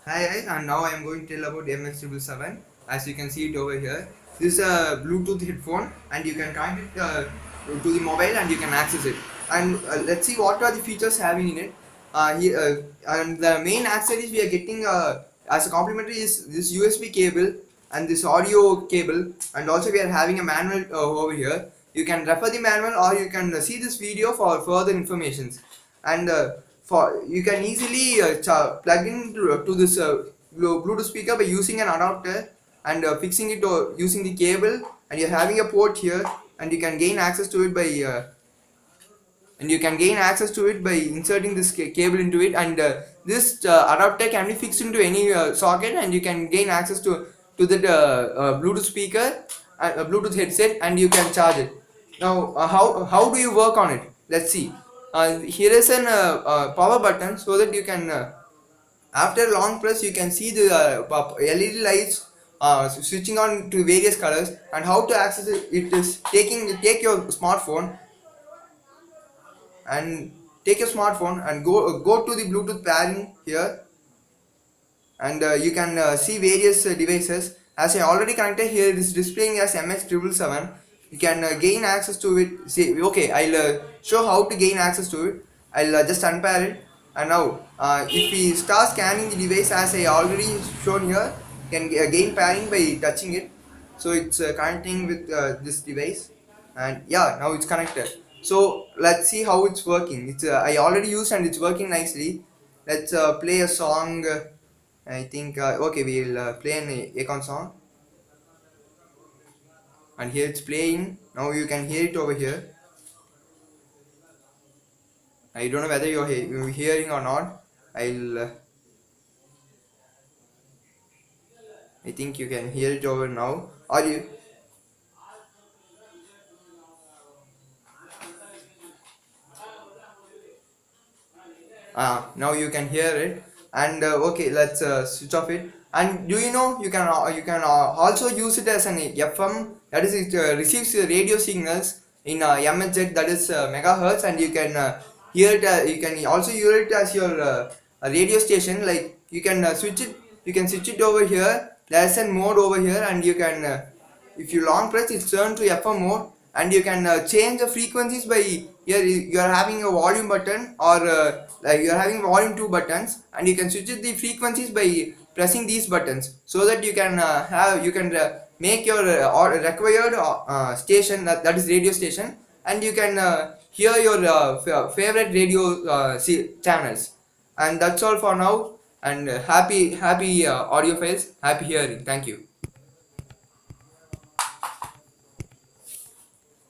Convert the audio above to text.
Hi, and now I am going to tell about MX777. As you can see it over here, this is a Bluetooth headphone, and you can connect it to the mobile, and you can access it. And let's see what are the features having in it. And the main accessories we are getting as a complimentary is this USB cable and this audio cable, and also we are having a manual over here. You can refer the manual, or you can see this video for further informations. And for you can easily plug in to this Bluetooth speaker by using an adapter and fixing it using the cable, and you're having a port here, and you can gain access to it by inserting this cable into it, and this adapter can be fixed into any socket, and you can gain access to the Bluetooth speaker, Bluetooth headset, and you can charge it. Now how do you work on it? Let's see. Here is an power button, so that you can after long press you can see the LED lights switching on to various colors. And how to access it is take your smartphone and go to the Bluetooth pairing here, and you can see various devices. As I already connected here, it is displaying as MX777. You can gain access to it. See, okay, I'll show how to gain access to it. I'll just unpair it, and now if we start scanning the device, as I already shown here, you can gain pairing by touching it. So it's connecting with this device, and yeah, now it's connected. So let's see how it's working. It's I already used, and it's working nicely. Let's play a song. I think okay, we'll play an Akon song, and here it's playing. Now you can hear it over here. I don't know whether you're hearing or not. I think you can hear it over now. Are you? Now you can hear it. And okay, let's switch off it. And do you know you can also use it as an FM, that is it receives radio signals in MHz, that is megahertz, and you can hear it. You can also hear it as your a radio station. Like you can switch it over here. There's a mode over here, and you can if you long press, it's turned to FM mode, and you can change the frequencies by here. You are having a volume button, or like you are having volume 2 buttons, and you can switch the frequencies by pressing these buttons, so that you can make your required station, that is radio station, and you can hear your favorite radio channels. And that's all for now. And happy audio files, happy hearing. Thank you.